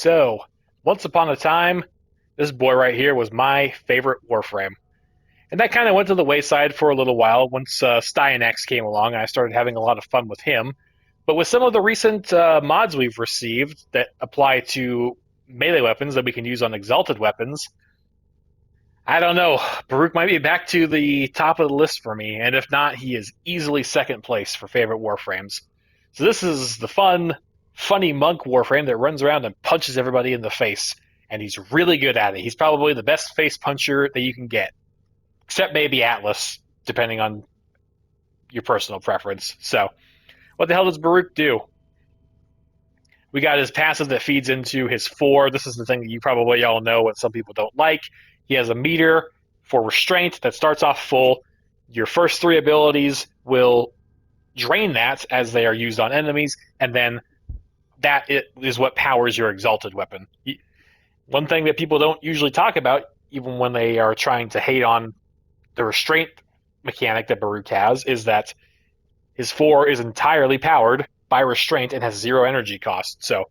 So, once upon a time, this boy right here was my favorite Warframe. And that kind of went to the wayside for a little while once Styanax came along and I started having a lot of fun with him. But with some of the recent mods we've received that apply to melee weapons that we can use on exalted weapons, I don't know. Baruuk might be back to the top of the list for me, and if not, he is easily second place for favorite Warframes. So this is the funny monk Warframe that runs around and punches everybody in the face, and he's really good at it. He's probably the best face puncher that you can get, except maybe Atlas, depending on your personal preference. So, what the hell does Baruuk do? We got his passive that feeds into his 4. This is the thing that you probably all know, what some people don't like. He has a meter for restraint that starts off full. Your first 3 abilities will drain that as they are used on enemies, and then that is what powers your exalted weapon. One thing that people don't usually talk about, even when they are trying to hate on the restraint mechanic that Baruuk has, is that his 4 is entirely powered by restraint and has 0 energy cost. So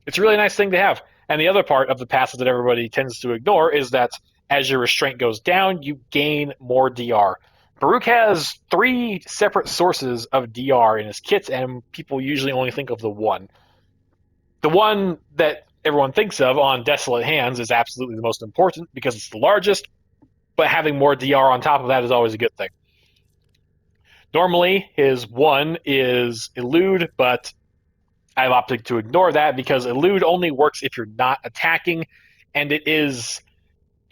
it's a really nice thing to have. And the other part of the passive that everybody tends to ignore is that as your restraint goes down, you gain more DR. Baruuk has 3 separate sources of DR in his kit, and people usually only think of the one. The one that everyone thinks of on Desolate Hands is absolutely the most important because it's the largest, but having more DR on top of that is always a good thing. Normally, his 1 is Elude, but I've opted to ignore that because Elude only works if you're not attacking, and it has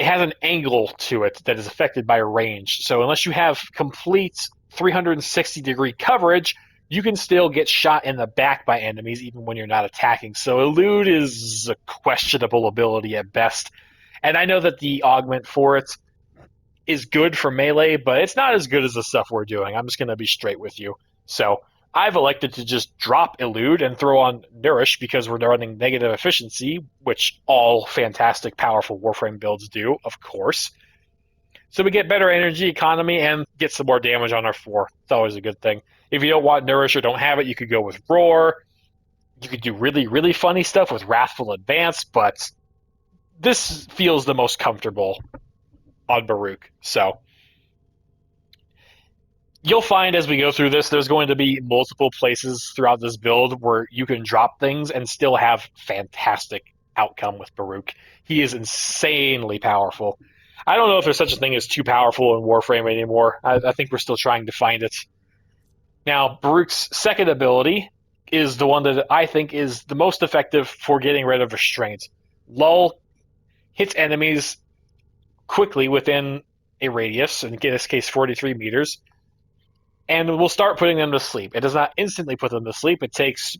an angle to it that is affected by range. So unless you have complete 360-degree coverage, you can still get shot in the back by enemies even when you're not attacking. So Elude is a questionable ability at best. And I know that the augment for it is good for melee, but it's not as good as the stuff we're doing. I'm just going to be straight with you. So I've elected to just drop Elude and throw on Nourish because we're running negative efficiency, which all fantastic, powerful Warframe builds do, of course. So we get better energy economy and get some more damage on our 4. It's always a good thing. If you don't want Nourish or don't have it, you could go with Roar. You could do really, really funny stuff with Wrathful Advance, but this feels the most comfortable on Baruuk. So you'll find as we go through this, there's going to be multiple places throughout this build where you can drop things and still have fantastic outcome with Baruuk. He is insanely powerful. I don't know if there's such a thing as too powerful in Warframe anymore. I think we're still trying to find it. Now, Baruuk's second ability is the one that I think is the most effective for getting rid of restraint. Lull hits enemies quickly within a radius, in this case 43 meters, and we'll start putting them to sleep. It does not instantly put them to sleep. It takes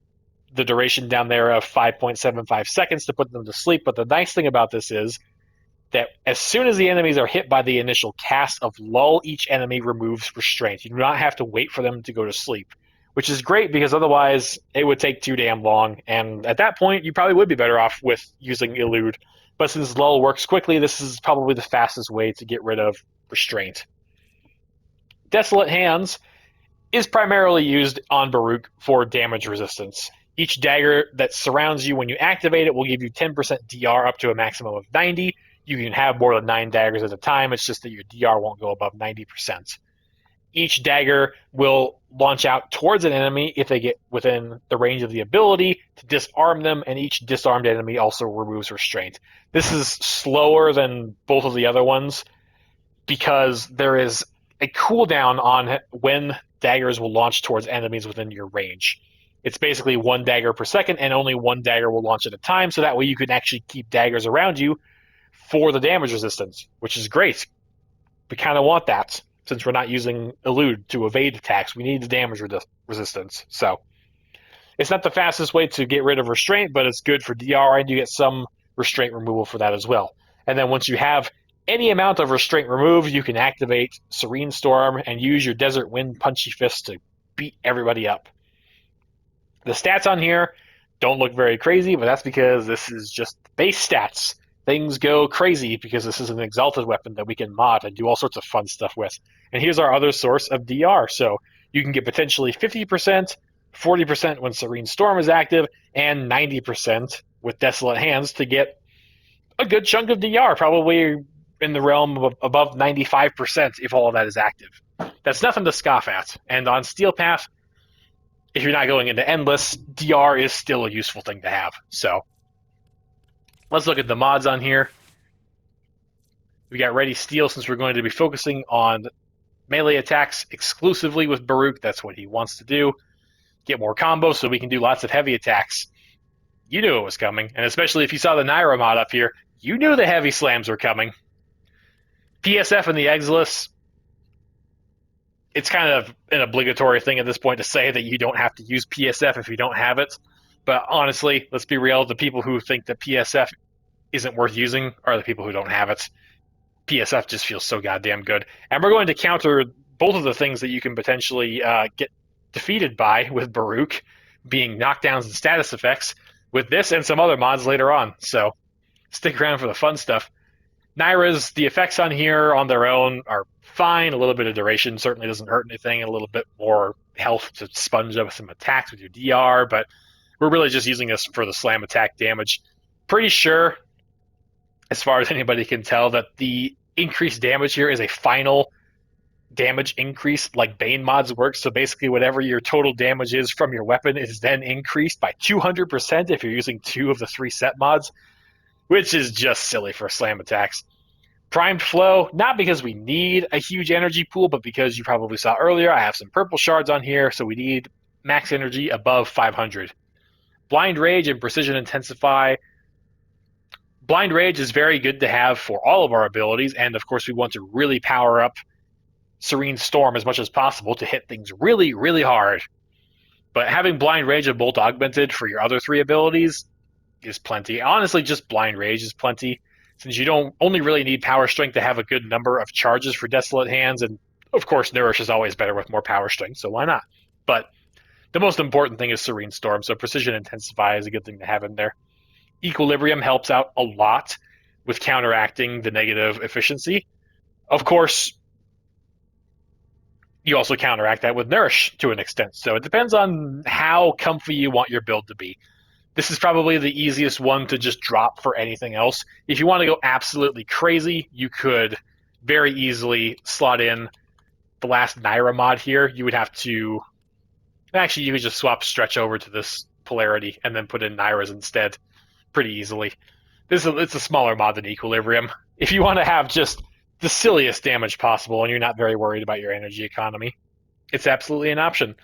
the duration down there of 5.75 seconds to put them to sleep, but the nice thing about this is that as soon as the enemies are hit by the initial cast of Lull, each enemy removes restraint. You do not have to wait for them to go to sleep, which is great because otherwise it would take too damn long, and at that point you probably would be better off with using Elude. But since Lull works quickly, this is probably the fastest way to get rid of restraint. Desolate Hands is primarily used on Baruuk for damage resistance. Each dagger that surrounds you when you activate it will give you 10% DR up to a maximum of 90. You can have more than 9 daggers at a time, it's just that your DR won't go above 90%. Each dagger will launch out towards an enemy if they get within the range of the ability to disarm them, and each disarmed enemy also removes restraint. This is slower than both of the other ones because there is a cooldown on when daggers will launch towards enemies within your range. It's basically 1 dagger per second, and only 1 dagger will launch at a time, so that way you can actually keep daggers around you for the damage resistance, which is great. We kind of want that. Since we're not using Elude to evade attacks, we need the damage resistance. So it's not the fastest way to get rid of restraint, but it's good for DR, and you get some restraint removal for that as well. And then once you have any amount of restraint removed, you can activate Serene Storm and use your Desert Wind Punchy Fist to beat everybody up. The stats on here don't look very crazy, but that's because this is just base stats. Things go crazy because this is an exalted weapon that we can mod and do all sorts of fun stuff with. And here's our other source of DR. So you can get potentially 50% 40% when Serene Storm is active, and 90% with Desolate Hands to get a good chunk of DR, probably in the realm of above 95% if all of that is active. That's nothing to scoff at. And on Steel Path, if you're not going into Endless, DR is still a useful thing to have. So let's look at the mods on here. We got Ready Steel since we're going to be focusing on melee attacks exclusively with Baruuk. That's what he wants to do. Get more combos so we can do lots of heavy attacks. You knew it was coming, and especially if you saw the Naira mod up here, you knew the heavy slams were coming. PSF and the Exilus, it's kind of an obligatory thing at this point to say that you don't have to use PSF if you don't have it. But honestly, let's be real, the people who think that PSF isn't worth using are the people who don't have it. PSF just feels so goddamn good. And we're going to counter both of the things that you can potentially get defeated by with Baruuk, being knockdowns and status effects, with this and some other mods later on. So stick around for the fun stuff. Naira's, the effects on here on their own are fine. A little bit of duration certainly doesn't hurt anything. A little bit more health to sponge up some attacks with your DR, but we're really just using this for the slam attack damage. Pretty sure, as far as anybody can tell, that the increased damage here is a final damage increase like Bane mods work. So basically whatever your total damage is from your weapon is then increased by 200% if you're using 2 of the 3 set mods, which is just silly for slam attacks. Primed Flow, not because we need a huge energy pool, but because you probably saw earlier, I have some purple shards on here, so we need max energy above 500. Blind Rage and Precision Intensify. Blind Rage is very good to have for all of our abilities, and of course we want to really power up Serene Storm as much as possible to hit things really, really hard. But having Blind Rage and Bolt Augmented for your other 3 abilities is plenty. Honestly, just Blind Rage is plenty, since you don't only really need Power Strength to have a good number of charges for Desolate Hands, and of course Nourish is always better with more Power Strength, so why not? But the most important thing is Serene Storm, so Precision Intensify is a good thing to have in there. Equilibrium helps out a lot with counteracting the negative efficiency. Of course, you also counteract that with Nourish to an extent, so it depends on how comfy you want your build to be. This is probably the easiest one to just drop for anything else. If you want to go absolutely crazy, you could very easily slot in the last Naira mod here. You would have to... Actually, you could just swap Stretch over to this polarity and then put in Naira's instead pretty easily. It's a smaller mod than Equilibrium. If you want to have just the silliest damage possible and you're not very worried about your energy economy, it's absolutely an option.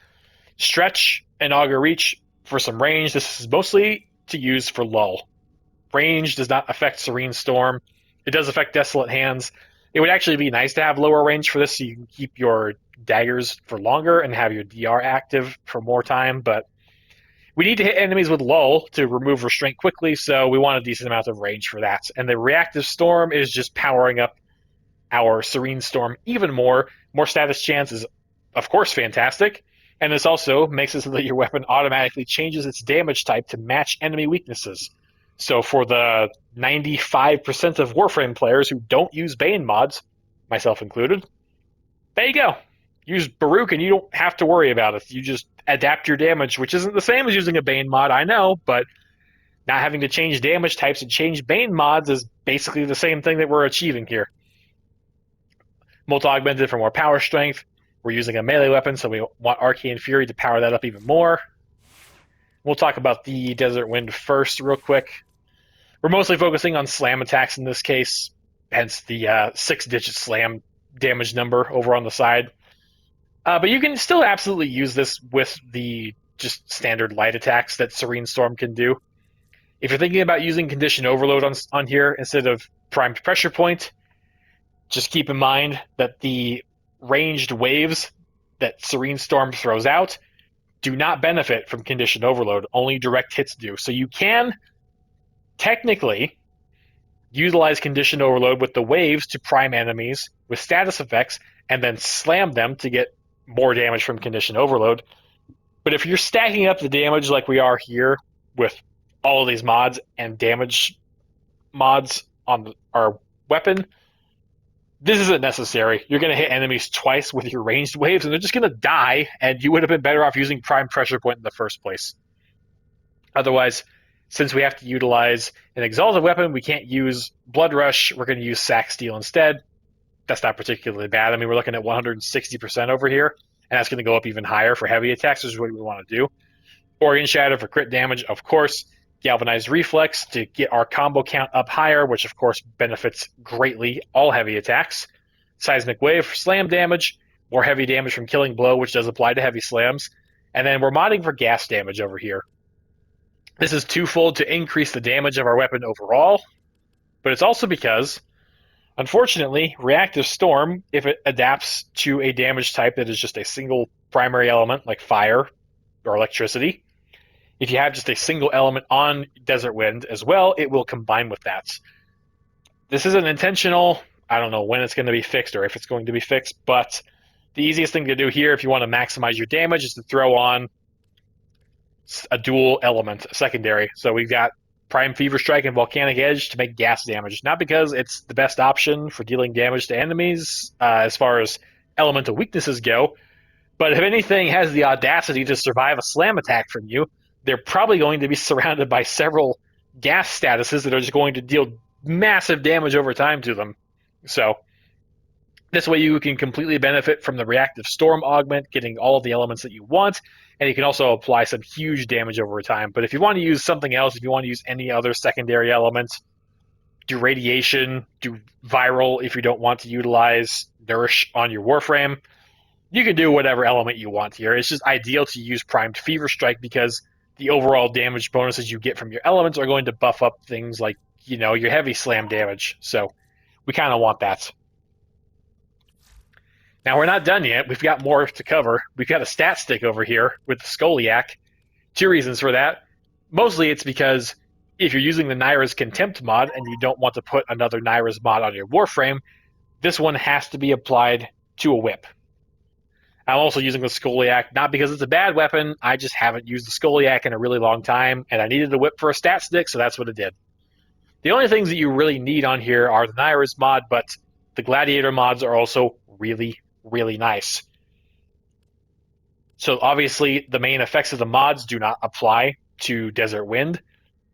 Stretch and Augur Reach for some range. This is mostly to use for lull. Range does not affect Serene Storm. It does affect Desolate Hands. It would actually be nice to have lower range for this so you can keep your daggers for longer and have your DR active for more time, but we need to hit enemies with lull to remove restraint quickly, so we want a decent amount of range for that. And the Reactive Storm is just powering up our Serene Storm even more. More status chance is, of course, fantastic. And this also makes it so that your weapon automatically changes its damage type to match enemy weaknesses. So for the 95% of Warframe players who don't use Bane mods, myself included, there you go. Use Baruuk and you don't have to worry about it. You just adapt your damage, which isn't the same as using a Bane mod, I know, but not having to change damage types and change Bane mods is basically the same thing that we're achieving here. Multi-augmented for more power strength. We're using a melee weapon, so we want Arcane Fury to power that up even more. We'll talk about the Desert Wind first real quick. We're mostly focusing on slam attacks in this case, hence the 6-digit slam damage number over on the side. But you can still absolutely use this with the just standard light attacks that Serene Storm can do. If you're thinking about using Condition Overload on here instead of Primed Pressure Point, just keep in mind that the ranged waves that Serene Storm throws out do not benefit from Condition Overload. Only direct hits do. So you can technically utilize Condition Overload with the waves to prime enemies with status effects and then slam them to get more damage from Condition Overload. But if you're stacking up the damage like we are here with all of these mods and damage mods on our weapon, This isn't necessary. You're going to hit enemies twice with your ranged waves, and they're just going to die, and you would have been better off using Prime Pressure Point in the first place. Otherwise, since we have to utilize an Exalted weapon, we can't use Blood Rush. We're going to use Sack Steel instead. That's not particularly bad. I mean, we're looking at 160% over here, and that's going to go up even higher for heavy attacks, which is what we want to do. Organ Shatter for crit damage, of course. Galvanized Reflex to get our combo count up higher, which of course benefits greatly all heavy attacks. Seismic Wave for slam damage, more heavy damage from Killing Blow, which does apply to heavy slams. And then we're modding for gas damage over here. This is twofold to increase the damage of our weapon overall, but it's also because, unfortunately, Reactive Storm, if it adapts to a damage type that is just a single primary element, like fire or electricity, if you have just a single element on Desert Wind as well, it will combine with that. This isn't intentional. I don't know when it's going to be fixed or if it's going to be fixed, but the easiest thing to do here if you want to maximize your damage is to throw on a dual element, a secondary. So we've got Prime Fever Strike and Volcanic Edge to make gas damage. Not because it's the best option for dealing damage to enemies as far as elemental weaknesses go, but if anything has the audacity to survive a slam attack from you, they're probably going to be surrounded by several gas statuses that are just going to deal massive damage over time to them. So this way you can completely benefit from the Reactive Storm augment, getting all of the elements that you want, and you can also apply some huge damage over time. But if you want to use something else, if you want to use any other secondary element, do Radiation, do Viral if you don't want to utilize Nourish on your Warframe, you can do whatever element you want here. It's just ideal to use Primed Fever Strike because the overall damage bonuses you get from your elements are going to buff up things like, your heavy slam damage. So we kind of want that. Now, we're not done yet. We've got more to cover. We've got a stat stick over here with the Skoliak. Two reasons for that. Mostly it's because if you're using the Naira's Contempt mod and you don't want to put another Naira's mod on your Warframe, this one has to be applied to a whip. I'm also using the Skoliak, not because it's a bad weapon, I just haven't used the Skoliak in a really long time, and I needed a whip for a stat stick, so that's what it did. The only things that you really need on here are the Naira's mod, but the Gladiator mods are also really, really nice. So obviously, the main effects of the mods do not apply to Desert Wind,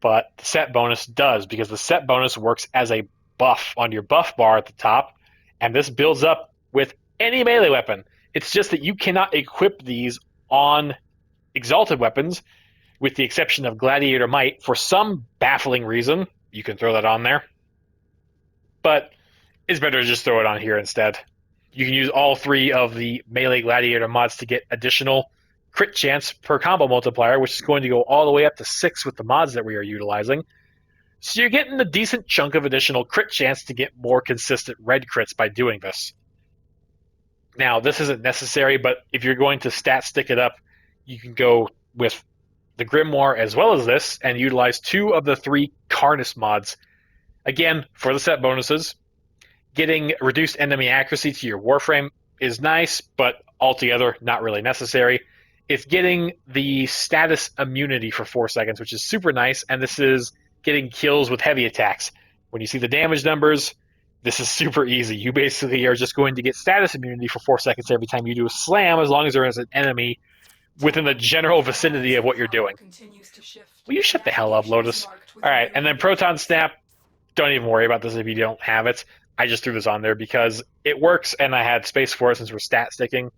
but the set bonus does, because the set bonus works as a buff on your buff bar at the top, and this builds up with any melee weapon. It's just that you cannot equip these on Exalted weapons, with the exception of Gladiator Might, for some baffling reason. You can throw that on there, but it's better to just throw it on here instead. You can use all three of the melee Gladiator mods to get additional crit chance per combo multiplier, which is going to go all the way up to 6 with the mods that we are utilizing. So you're getting a decent chunk of additional crit chance to get more consistent red crits by doing this. Now, this isn't necessary, but if you're going to stat stick it up, you can go with the Grimoire as well as this and utilize 2 of the 3 Karnas mods. Again, for the set bonuses, getting reduced enemy accuracy to your Warframe is nice, but altogether not really necessary. It's getting the status immunity for 4 seconds, which is super nice, and this is getting kills with heavy attacks. When you see the damage numbers, this is super easy. You basically are just going to get status immunity for 4 seconds every time you do a slam, as long as there is an enemy within the general vicinity of what you're doing. Will you shut the hell up, Lotus? Alright, and then Proton Snap, don't even worry about this if you don't have it. I just threw this on there because it works, and I had space for it since we're stat sticking.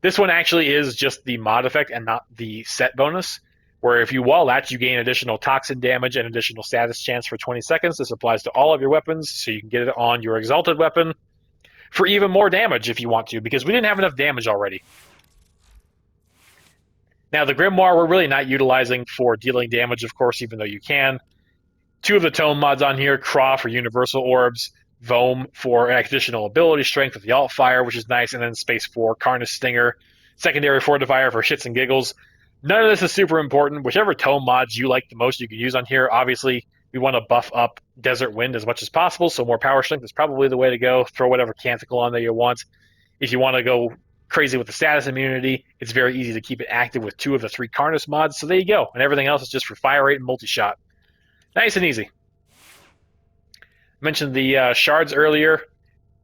This one actually is just the mod effect and not the set bonus, where if you wall latch, you gain additional toxin damage and additional status chance for 20 seconds. This applies to all of your weapons, so you can get it on your Exalted weapon for even more damage if you want to, because we didn't have enough damage already. Now, the Grimoire we're really not utilizing for dealing damage, of course, even though you can. 2 of the tome mods on here, Craw for Universal Orbs, Vohm for additional ability strength with the Alt Fire, which is nice, and then Space 4, Karnas Stinger, Secondary Fortifier for shits and giggles. None of this is super important. Whichever tome mods you like the most, you can use on here. Obviously, we want to buff up Desert Wind as much as possible, so more power strength is probably the way to go. Throw whatever Canticle on there you want. If you want to go crazy with the status immunity, it's very easy to keep it active with 2 of the 3 Karnas mods, so there you go. And everything else is just for fire rate and multi-shot. Nice and easy. I mentioned the shards earlier.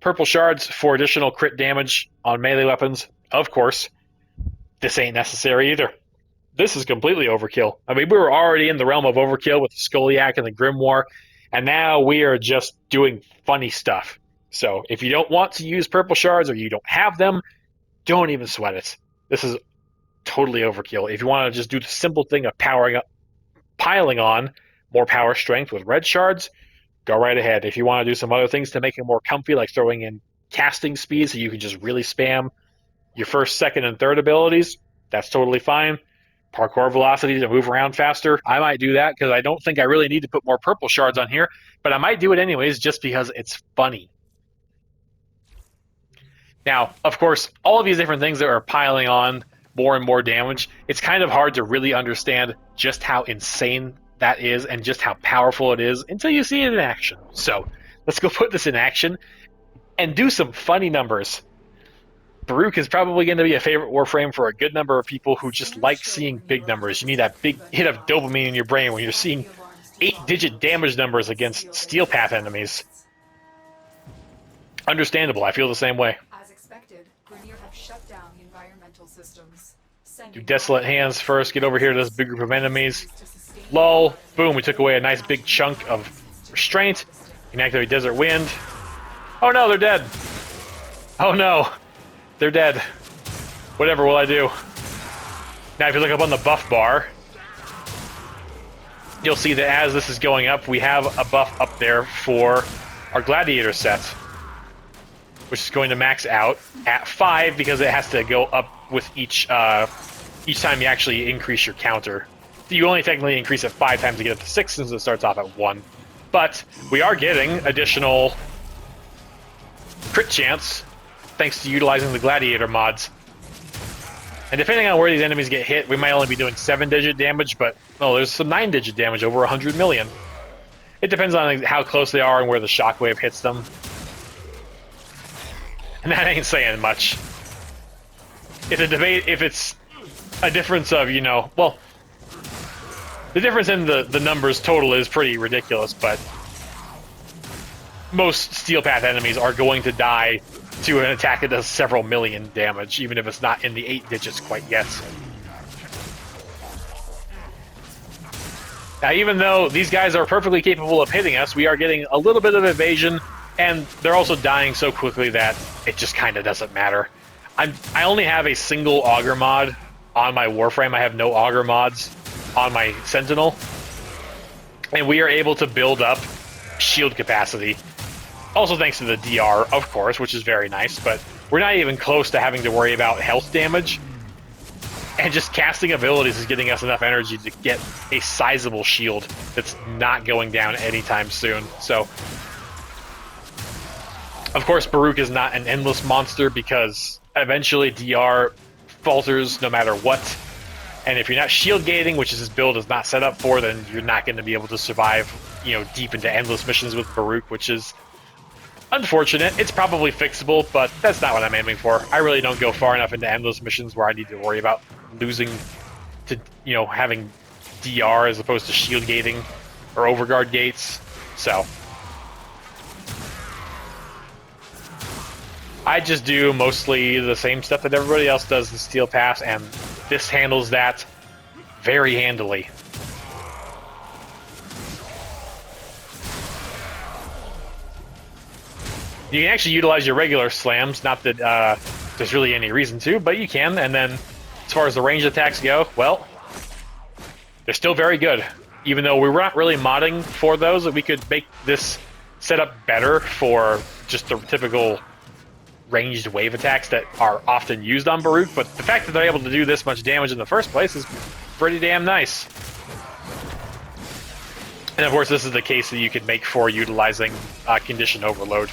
purple shards for additional crit damage on melee weapons. Of course, this ain't necessary either. This is completely overkill. I mean, we were already in the realm of overkill with the Skoliak and the Grimoire, and now we are just doing funny stuff. So if you don't want to use purple shards or you don't have them, don't even sweat it. This is totally overkill. If you want to just do the simple thing of powering up, piling on more power strength with red shards, go right ahead. If you want to do some other things to make it more comfy, like throwing in casting speed so you can just really spam your first, second, and third abilities, that's totally fine. Parkour velocity to move around faster, I might do that because I don't think I really need to put more purple shards on here, but I might do it anyways just because it's funny. Now, of course, all of these different things that are piling on more and more damage, it's kind of hard to really understand just how insane that is and just how powerful it is until you see it in action. So let's go put this in action and do some funny numbers. Baruuk is probably going to be a favorite Warframe for a good number of people who just like seeing big numbers. You need that big hit of dopamine in your brain when you're seeing 8-digit damage numbers against Steel Path enemies. Understandable, I feel the same way. As expected, Grenier have shut down the environmental systems. Do Desolate Hands first, get over here to this big group of enemies. Lull, boom, we took away a nice big chunk of restraint. Inactivate Desert Wind. Oh no, they're dead. Oh no. They're dead. Whatever will I do? Now, if you look up on the buff bar, you'll see that as this is going up, we have a buff up there for our Gladiator set, which is going to max out at 5 because it has to go up with each time you actually increase your counter. You only technically increase it 5 times to get up to 6 since it starts off at 1. But we are getting additional crit chance thanks to utilizing the Gladiator mods. And depending on where these enemies get hit, we might only be doing 7-digit damage, but there's some 9-digit damage, over 100 million. It depends on how close they are and where the shockwave hits them. And that ain't saying much. It's a debate if it's a difference of, the difference in the numbers total is pretty ridiculous, but most Steel Path enemies are going to die to an attack that does several million damage, even if it's not in the 8 digits quite yet. Now, even though these guys are perfectly capable of hitting us, we are getting a little bit of evasion, and they're also dying so quickly that it just kind of doesn't matter. I only have a single Augur mod on my Warframe. I have no Augur mods on my Sentinel. And we are able to build up shield capacity. Also thanks to the DR, of course, which is very nice, but we're not even close to having to worry about health damage. And just casting abilities is getting us enough energy to get a sizable shield that's not going down anytime soon. So, of course, Baruuk is not an endless monster because eventually DR falters no matter what. And if you're not shield gating, which this build is not set up for, then you're not going to be able to survive, deep into endless missions with Baruuk, which is unfortunate. It's probably fixable, but that's not what I'm aiming for. I really don't go far enough into endless missions where I need to worry about losing to, having DR as opposed to shield gating or overguard gates. So I just do mostly the same stuff that everybody else does in Steel Path, and this handles that very handily. You can actually utilize your regular slams, not that there's really any reason to, but you can. And then as far as the ranged attacks go, well, they're still very good. Even though we were not really modding for those, we could make this setup better for just the typical ranged wave attacks that are often used on Baruuk, but the fact that they're able to do this much damage in the first place is pretty damn nice. And of course, this is the case that you could make for utilizing Condition Overload,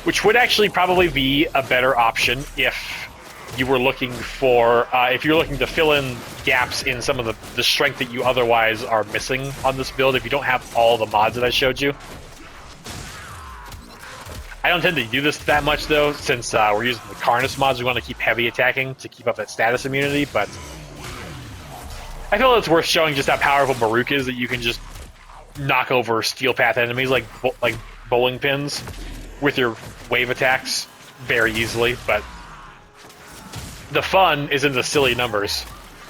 which would actually probably be a better option if you were looking for, if you're looking to fill in gaps in some of the strength that you otherwise are missing on this build, if you don't have all the mods that I showed you. I don't tend to do this that much, though, since we're using the Karnus mods. We want to keep heavy attacking to keep up that status immunity, but I feel it's worth showing just how powerful Baruuk is, that you can just knock over Steel Path enemies like bowling pins. with your wave attacks very easily, but the fun is in the silly numbers.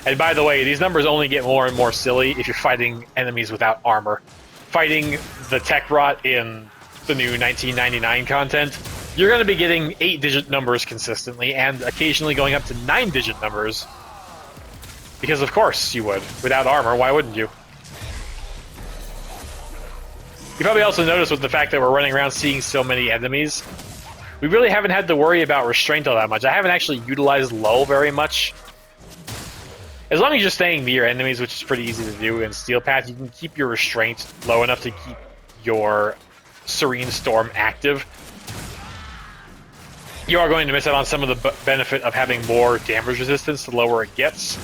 And by the way, these numbers only get more and more silly if you're fighting enemies without armor. Fighting the tech rot in the new 1999 content, you're going to be getting 8-digit numbers consistently, and occasionally going up to 9-digit numbers. Because of course you would. Without armor, why wouldn't you? You probably also noticed with the fact that we're running around seeing so many enemies, we really haven't had to worry about restraint all that much. I haven't actually utilized lull very much. As long as you're staying near enemies, which is pretty easy to do in Steel Path, you can keep your restraint low enough to keep your Serene Storm active. You are going to miss out on some of the benefit of having more damage resistance the lower it gets.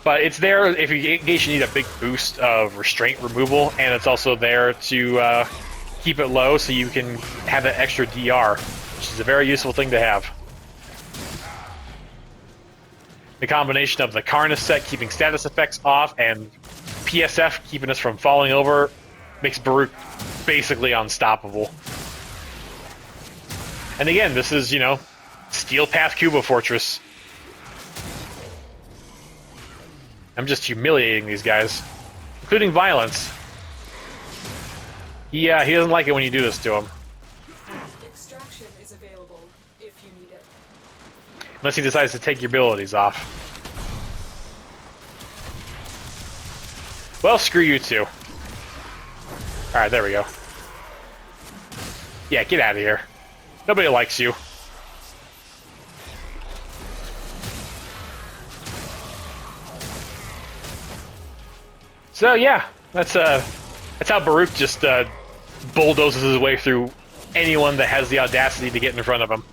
But it's there if you, in case you need a big boost of restraint removal, and it's also there to keep it low so you can have that extra DR, which is a very useful thing to have. The combination of the Karna set keeping status effects off and PSF keeping us from falling over makes Baruuk basically unstoppable. And again, this is, you know, Steel Path Kubo Fortress. I'm just humiliating these guys, including Violence. He doesn't like it when you do this to him. Extraction is available if you need it. Unless he decides to take your abilities off. Well, screw you too. Alright, there we go. Yeah, get out of here. Nobody likes you. So yeah, that's how Baruuk just bulldozes his way through anyone that has the audacity to get in front of him.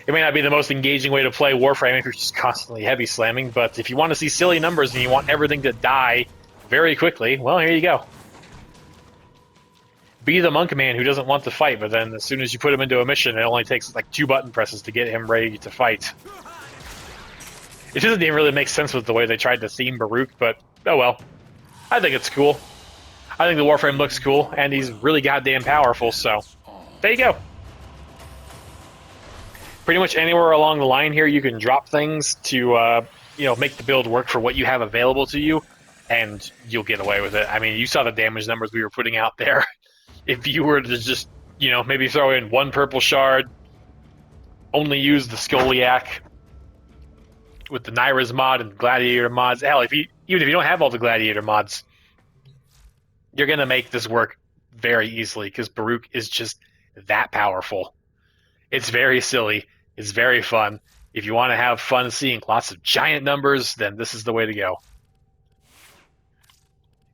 It may not be the most engaging way to play Warframe if you're just constantly heavy slamming, but if you want to see silly numbers and you want everything to die very quickly, well, here you go. Be the monk man who doesn't want to fight, but then as soon as you put him into a mission, it only takes like 2 button presses to get him ready to fight. It doesn't even really make sense with the way they tried to theme Baruuk, but oh well. I think it's cool. I think the Warframe looks cool, and he's really goddamn powerful, so there you go. Pretty much anywhere along the line here, you can drop things to, you know, make the build work for what you have available to you, and you'll get away with it. I mean, you saw the damage numbers we were putting out there. If you were to just, you know, maybe throw in 1 purple shard, only use the Skoliak with the Naira's mod and Gladiator mods. Hell, even if you don't have all the Gladiator mods, you're going to make this work very easily because Baruuk is just that powerful. It's very silly. It's very fun. If you want to have fun seeing lots of giant numbers, then this is the way to go.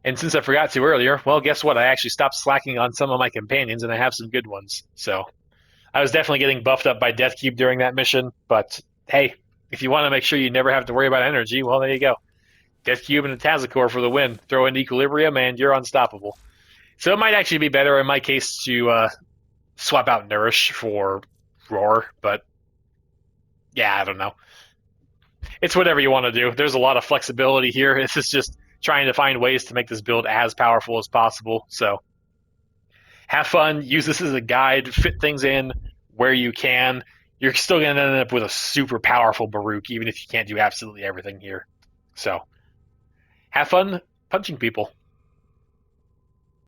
And since I forgot to earlier, well, guess what? I actually stopped slacking on some of my companions, and I have some good ones. So I was definitely getting buffed up by Death Cube during that mission, but hey, if you want to make sure you never have to worry about energy, well, there you go. Death Cube and a Tazakor for the win. Throw in Equilibrium, and you're unstoppable. So it might actually be better in my case to swap out Nourish for Roar, but yeah, I don't know. It's whatever you want to do. There's a lot of flexibility here. This is just trying to find ways to make this build as powerful as possible. So have fun. Use this as a guide. Fit things in where you can. You're still going to end up with a super powerful Baruuk, even if you can't do absolutely everything here. So have fun punching people.